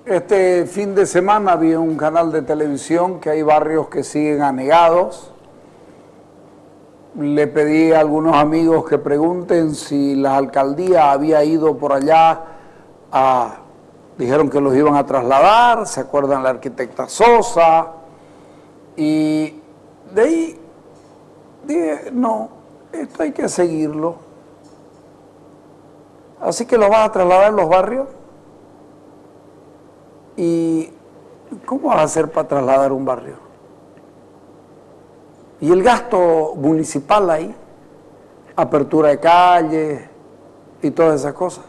Este fin de semana vi en un canal de televisión que hay barrios que siguen anegados. Le pedí a algunos amigos que pregunten si la alcaldía había ido por allá dijeron que los iban a trasladar, se acuerdan la arquitecta Sosa, y de ahí dije, no, esto hay que seguirlo. Así que los vas a trasladar en los barrios. ¿Y cómo vas a hacer para trasladar un barrio? Y el gasto municipal ahí, apertura de calles y todas esas cosas.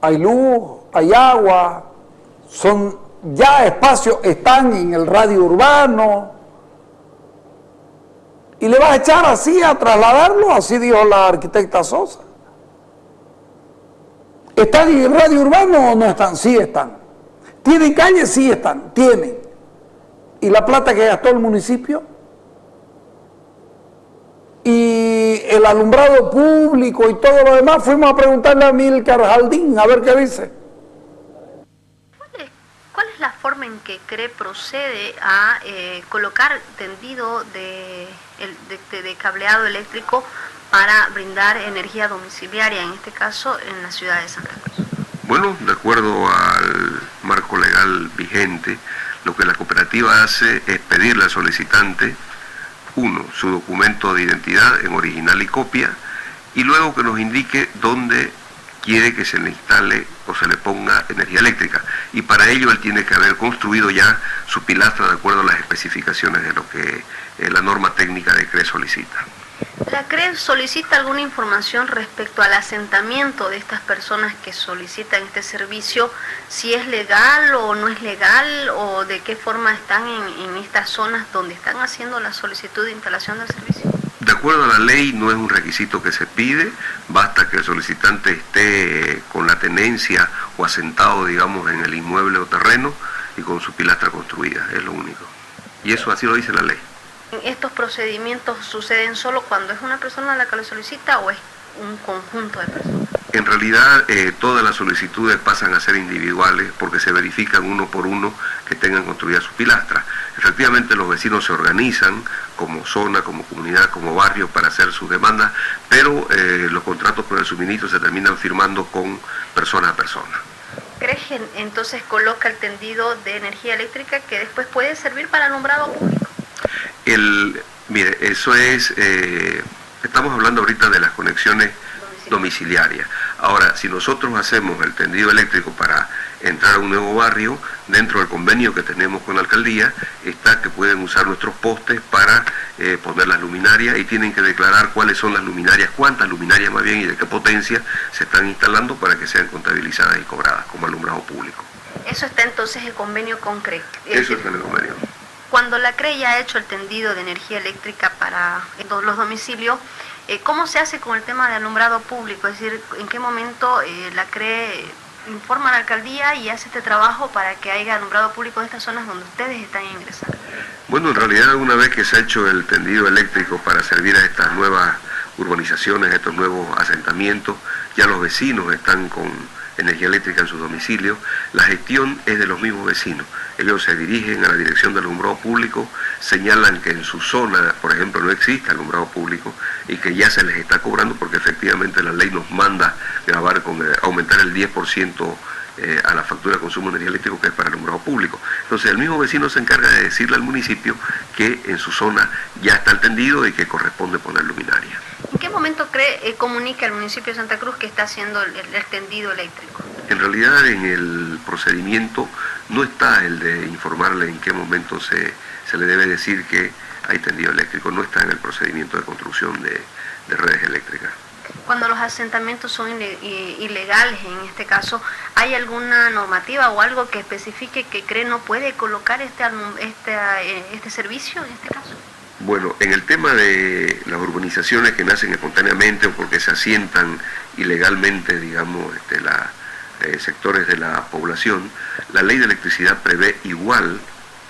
Hay luz, hay agua, son ya espacios, están en el radio urbano. ¿Y le vas a echar así a trasladarlo? Así dijo la arquitecta Sosa. ¿Están en el radio urbano o no están? Sí están. ¿Tienen calles? Sí están, tienen. ¿Y la plata que gastó el municipio? Y el alumbrado público y todo lo demás, fuimos a preguntarle a Milcar Jaldín, a ver qué dice. ¿Cuál es la forma en que CRE procede a colocar tendido de cableado eléctrico para brindar energía domiciliaria, en este caso en la ciudad de Santa Cruz? Bueno, de acuerdo al marco legal vigente, lo que la cooperativa hace es pedirle al solicitante, uno, su documento de identidad en original y copia, y luego que nos indique dónde quiere que se le instale o se le ponga energía eléctrica. Y para ello él tiene que haber construido ya su pilastra de acuerdo a las especificaciones de lo que la norma técnica de CRE solicita. ¿La CRE solicita alguna información respecto al asentamiento de estas personas que solicitan este servicio? ¿Si es legal o no es legal? ¿O de qué forma están en estas zonas donde están haciendo la solicitud de instalación del servicio? De acuerdo a la ley, no es un requisito que se pide, basta que el solicitante esté con la tenencia o asentado, digamos, en el inmueble o terreno y con su pilastra construida, es lo único. Y eso así lo dice la ley. ¿Estos procedimientos suceden solo cuando es una persona la que lo solicita o es un conjunto de personas? En realidad todas las solicitudes pasan a ser individuales porque se verifican uno por uno que tengan construida su pilastra. Efectivamente los vecinos se organizan como zona, como comunidad, como barrio para hacer sus demandas, pero los contratos por el suministro se terminan firmando con persona a persona. ¿Crees que entonces coloca el tendido de energía eléctrica que después puede servir para alumbrado público? Mire, eso es, estamos hablando ahorita de las conexiones domiciliarias. Ahora, si nosotros hacemos el tendido eléctrico para entrar a un nuevo barrio, dentro del convenio que tenemos con la alcaldía, está que pueden usar nuestros postes para poner las luminarias y tienen que declarar cuáles son las luminarias, cuántas luminarias más bien y de qué potencia se están instalando para que sean contabilizadas y cobradas como alumbrado público. Eso está entonces en convenio con CRE. Eso está en el convenio. Cuando la CRE ya ha hecho el tendido de energía eléctrica para los domicilios, ¿cómo se hace con el tema de alumbrado público? Es decir, ¿en qué momento la CRE informa a la alcaldía y hace este trabajo para que haya alumbrado público en estas zonas donde ustedes están ingresando? Bueno, en realidad una vez que se ha hecho el tendido eléctrico para servir a estas nuevas urbanizaciones, a estos nuevos asentamientos, ya los vecinos están con energía eléctrica en sus domicilios, la gestión es de los mismos vecinos. Ellos se dirigen a la dirección del alumbrado público, señalan que en su zona, por ejemplo, no existe alumbrado público y que ya se les está cobrando porque efectivamente la ley nos manda grabar aumentar el 10% a la factura de consumo de energía eléctrica que es para el alumbrado público. Entonces el mismo vecino se encarga de decirle al municipio que en su zona ya está el tendido y que corresponde poner luminaria. ¿En qué momento comunica el municipio de Santa Cruz que está haciendo el tendido eléctrico? En realidad en el procedimiento no está el de informarle en qué momento se le debe decir que hay tendido eléctrico, no está en el procedimiento de construcción de redes eléctricas. Cuando los asentamientos son ilegales, en este caso, ¿hay alguna normativa o algo que especifique que CRE no puede colocar este servicio en este caso? Bueno, en el tema de las urbanizaciones que nacen espontáneamente o porque se asientan ilegalmente, digamos, sectores de la población, la ley de electricidad prevé igual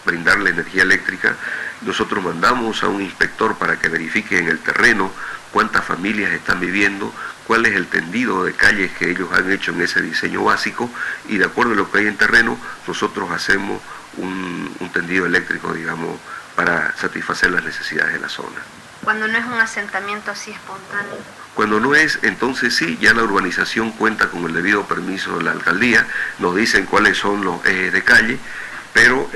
brindarle energía eléctrica. Nosotros mandamos a un inspector para que verifique en el terreno cuántas familias están viviendo, cuál es el tendido de calles que ellos han hecho en ese diseño básico, y de acuerdo a lo que hay en terreno, nosotros hacemos un tendido eléctrico, digamos, para satisfacer las necesidades de la zona. Cuando no es un asentamiento así espontáneo. Cuando no es, entonces sí, ya la urbanización cuenta con el debido permiso de la alcaldía, nos dicen cuáles son los ejes de calle, pero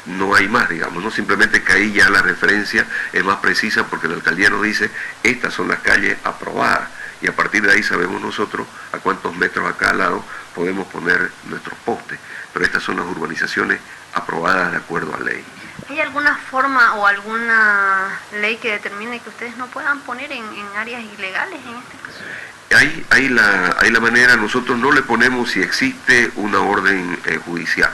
no hay más, digamos, ¿no? Simplemente que ahí ya la referencia es más precisa porque la alcaldía nos dice, estas son las calles aprobadas, y a partir de ahí sabemos nosotros a cuántos metros a cada lado podemos poner nuestros postes, pero estas son las urbanizaciones aprobadas de acuerdo a ley. ¿Hay alguna forma o alguna ley que determine que ustedes no puedan poner en áreas ilegales en este caso? Hay la manera, nosotros no le ponemos si existe una orden judicial.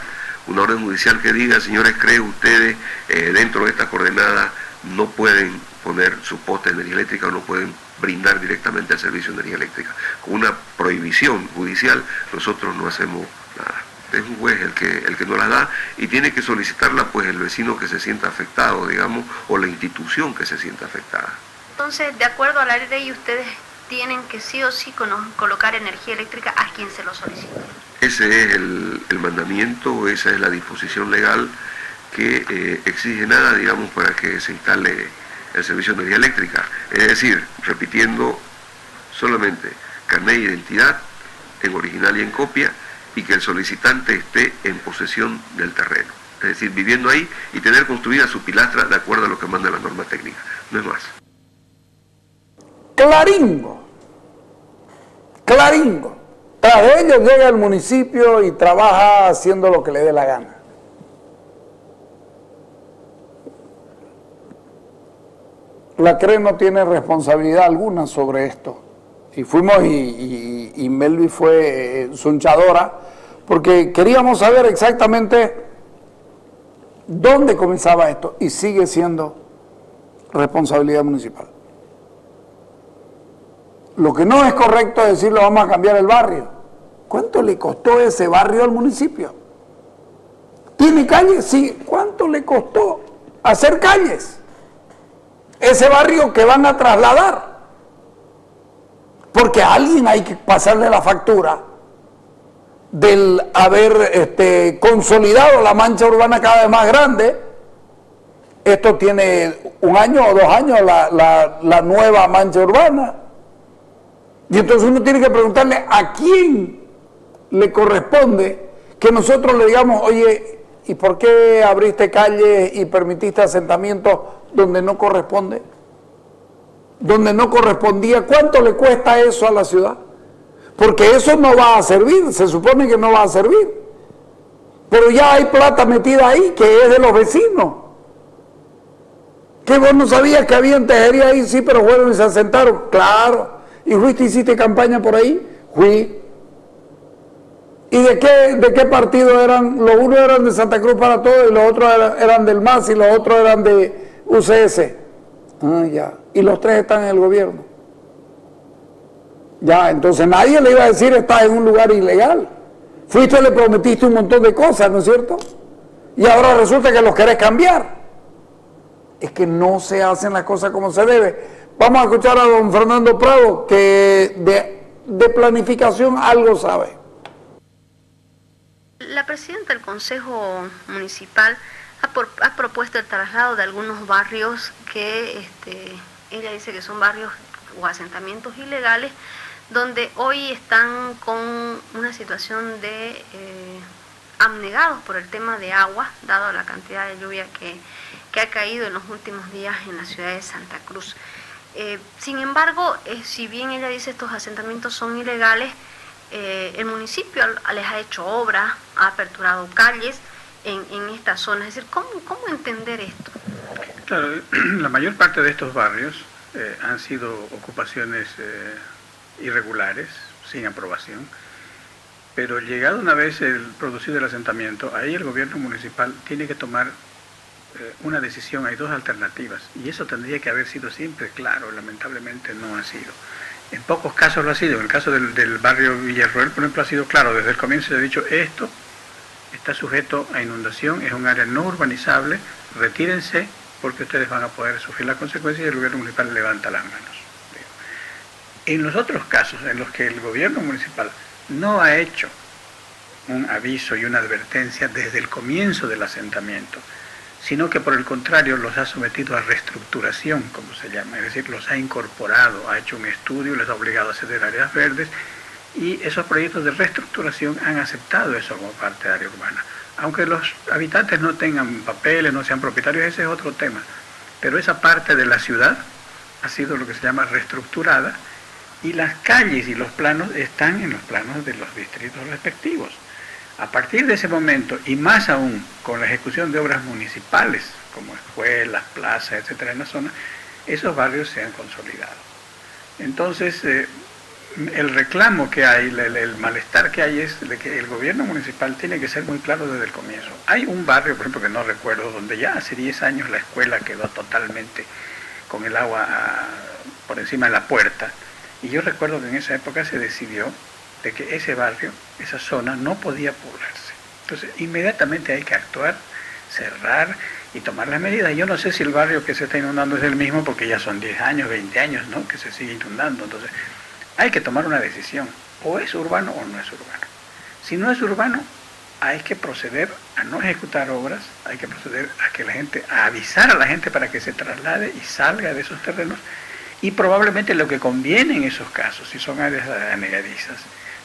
Una orden judicial que diga, señores, creen ustedes dentro de esta coordenada no pueden poner su poste de energía eléctrica o no pueden brindar directamente el servicio de energía eléctrica. Con una prohibición judicial nosotros no hacemos nada. Es un juez el que nos la da y tiene que solicitarla pues el vecino que se sienta afectado, digamos, o la institución que se sienta afectada. Entonces, de acuerdo a la ley, ustedes tienen que sí o sí colocar energía eléctrica a quien se lo solicite. Ese es el mandamiento, esa es la disposición legal que exige nada, digamos, para que se instale el servicio de energía eléctrica. Es decir, repitiendo solamente carnet de identidad en original y en copia, y que el solicitante esté en posesión del terreno. Es decir, viviendo ahí y tener construida su pilastra de acuerdo a lo que manda la norma técnica. No es más. Claringo. Claringo. Tras de ellos llega al municipio y trabaja haciendo lo que le dé la gana. La CRE no tiene responsabilidad alguna sobre esto. Y fuimos y Melvi fue sunchadora porque queríamos saber exactamente dónde comenzaba esto y sigue siendo responsabilidad municipal. Lo que no es correcto es decirle vamos a cambiar el barrio. ¿Cuánto le costó ese barrio al municipio? ¿Tiene calles? Sí. ¿Cuánto le costó hacer calles? Ese barrio que van a trasladar. Porque a alguien hay que pasarle la factura del haber consolidado la mancha urbana cada vez más grande. Esto tiene 1 año o 2 años la nueva mancha urbana. Y entonces uno tiene que preguntarle a quién le corresponde que nosotros le digamos, oye, ¿y por qué abriste calles y permitiste asentamientos donde no corresponde? Donde no correspondía. ¿Cuánto le cuesta eso a la ciudad? Porque eso no va a servir, se supone que no va a servir. Pero ya hay plata metida ahí que es de los vecinos. ¿Que vos no sabías que había tejería ahí? Sí, pero fueron y se asentaron. Claro. ¿Y fuiste, hiciste campaña por ahí? Fui. ¿Y de qué partido eran? Los unos eran de Santa Cruz para Todos y los otros eran del MAS y los otros eran de UCS. Ah, ya. Y los 3 están en el gobierno. Ya, entonces nadie le iba a decir estás en un lugar ilegal. Fuiste y le prometiste un montón de cosas, ¿no es cierto? Y ahora resulta que los querés cambiar. Es que no se hacen las cosas como se debe. Vamos a escuchar a don Fernando Prado, que de planificación algo sabe. La presidenta del Consejo Municipal ha propuesto el traslado de algunos barrios que ella dice que son barrios o asentamientos ilegales, donde hoy están con una situación de abnegados por el tema de agua, dado la cantidad de lluvia que ha caído en los últimos días en la ciudad de Santa Cruz. Sin embargo, si bien ella dice estos asentamientos son ilegales, el municipio les ha hecho obras, ha aperturado calles en esta zona. Es decir, ¿cómo entender esto? Claro, la mayor parte de estos barrios han sido ocupaciones irregulares, sin aprobación, pero llegado una vez el producido el asentamiento, ahí el gobierno municipal tiene que tomar una decisión. Hay 2 alternativas y eso tendría que haber sido siempre claro. Lamentablemente no ha sido. En pocos casos lo ha sido. En el caso del barrio Villarroel, por ejemplo, ha sido claro. Desde el comienzo se ha dicho, esto está sujeto a inundación, es un área no urbanizable, retírense porque ustedes van a poder sufrir las consecuencias, y el gobierno municipal levanta las manos. En los otros casos en los que el gobierno municipal no ha hecho un aviso y una advertencia desde el comienzo del asentamiento, sino que por el contrario los ha sometido a reestructuración, como se llama, es decir, los ha incorporado, ha hecho un estudio, les ha obligado a ceder áreas verdes, y esos proyectos de reestructuración han aceptado eso como parte de área urbana. Aunque los habitantes no tengan papeles, no sean propietarios, ese es otro tema, pero esa parte de la ciudad ha sido lo que se llama reestructurada, y las calles y los planos están en los planos de los distritos respectivos. A partir de ese momento, y más aún con la ejecución de obras municipales, como escuelas, plazas, etcétera, en la zona, esos barrios se han consolidado. Entonces, el reclamo que hay, el malestar que hay es de que el gobierno municipal tiene que ser muy claro desde el comienzo. Hay un barrio, por ejemplo, que no recuerdo, donde ya hace 10 años la escuela quedó totalmente con el agua por encima de la puerta, y yo recuerdo que en esa época se decidió de que ese barrio, esa zona, no podía poblarse. Entonces, inmediatamente hay que actuar, cerrar y tomar las medidas. Yo no sé si el barrio que se está inundando es el mismo, porque ya son 10 años, 20 años, ¿no?, que se sigue inundando. Entonces, hay que tomar una decisión. O es urbano o no es urbano. Si no es urbano, hay que proceder a no ejecutar obras, hay que proceder a avisar a la gente para que se traslade y salga de esos terrenos, y probablemente lo que conviene en esos casos, si son áreas anegadizas,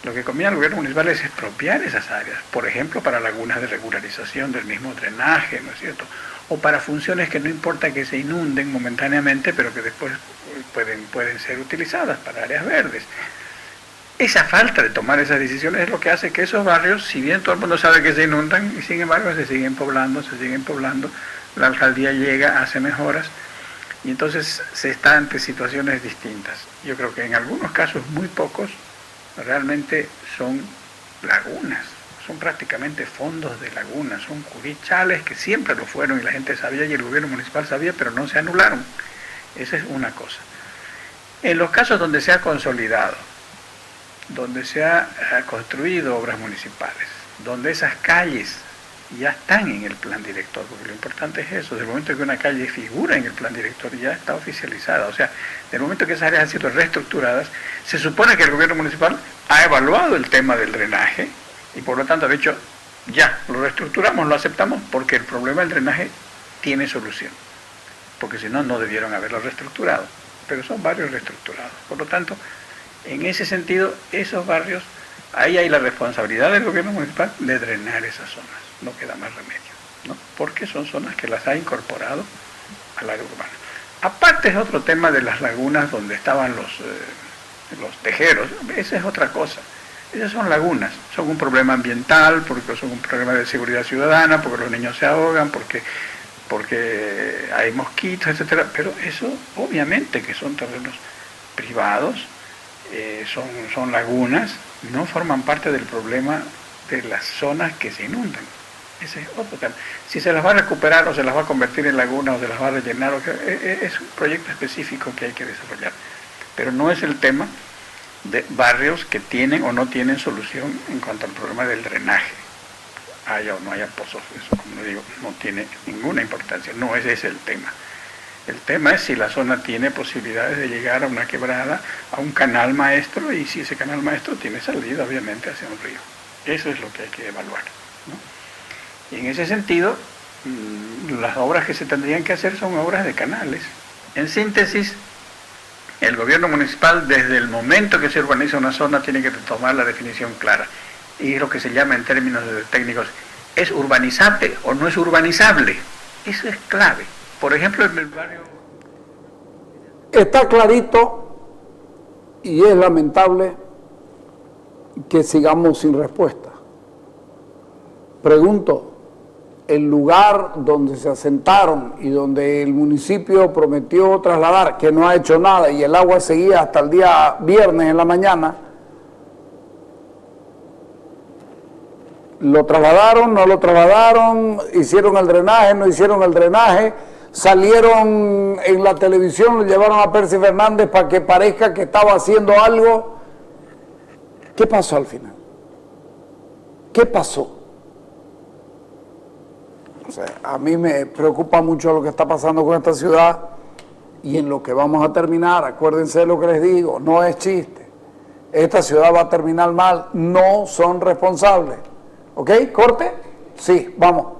lo que conviene al gobierno municipal es expropiar esas áreas, por ejemplo, para lagunas de regularización del mismo drenaje, ¿no es cierto?, o para funciones que no importa que se inunden momentáneamente, pero que después pueden ser utilizadas para áreas verdes. Esa falta de tomar esas decisiones es lo que hace que esos barrios, si bien todo el mundo sabe que se inundan, y sin embargo se siguen poblando, la alcaldía llega, hace mejoras, y entonces se está ante situaciones distintas. Yo creo que en algunos casos, muy pocos, realmente son lagunas, son prácticamente fondos de lagunas, son curichales que siempre lo fueron y la gente sabía y el gobierno municipal sabía, pero no se anularon. Esa es una cosa. En los casos donde se ha consolidado, donde se ha construido obras municipales, donde esas calles ya están en el plan director, porque lo importante es eso, del momento que una calle figura en el plan director ya está oficializada, o sea, del momento que esas áreas han sido reestructuradas, se supone que el gobierno municipal ha evaluado el tema del drenaje y por lo tanto ha dicho, ya, lo reestructuramos, lo aceptamos, porque el problema del drenaje tiene solución, porque si no, no debieron haberlo reestructurado, pero son barrios reestructurados, por lo tanto, en ese sentido, esos barrios, ahí hay la responsabilidad del gobierno municipal de drenar esas zonas. No queda más remedio, ¿no?, porque son zonas que las ha incorporado al área urbana. Aparte es otro tema de las lagunas donde estaban los tejeros, esa es otra cosa. Esas son lagunas, son un problema ambiental, porque son un problema de seguridad ciudadana, porque los niños se ahogan, porque hay mosquitos, etcétera. Pero eso obviamente que son terrenos privados, son lagunas, no forman parte del problema de las zonas que se inundan. Ese es otro tema. Si se las va a recuperar o se las va a convertir en lagunas o se las va a rellenar, es un proyecto específico que hay que desarrollar. Pero no es el tema de barrios que tienen o no tienen solución en cuanto al problema del drenaje. Haya o no haya pozos, eso, como digo, no tiene ninguna importancia. No ese es el tema. El tema es si la zona tiene posibilidades de llegar a una quebrada, a un canal maestro, y si ese canal maestro tiene salida, obviamente, hacia un río. Eso es lo que hay que evaluar, ¿no? Y en ese sentido, las obras que se tendrían que hacer son obras de canales. En síntesis, el gobierno municipal, desde el momento que se urbaniza una zona, tiene que tomar la definición clara. Y es lo que se llama en términos técnicos, ¿es urbanizable o no es urbanizable? Eso es clave. Por ejemplo, en el barrio... Está clarito y es lamentable que sigamos sin respuesta. Pregunto, el lugar donde se asentaron y donde el municipio prometió trasladar, que no ha hecho nada y el agua seguía hasta el día viernes en la mañana, ¿lo trasladaron, no lo trasladaron? ¿Hicieron el drenaje, no hicieron el drenaje? ¿Salieron en la televisión, lo llevaron a Percy Fernández para que parezca que estaba haciendo algo? ¿Qué pasó al final? ¿Qué pasó? O sea, a mí me preocupa mucho lo que está pasando con esta ciudad y en lo que vamos a terminar, acuérdense de lo que les digo, no es chiste. Esta ciudad va a terminar mal, no son responsables. ¿Ok? ¿Corte? Sí, vamos.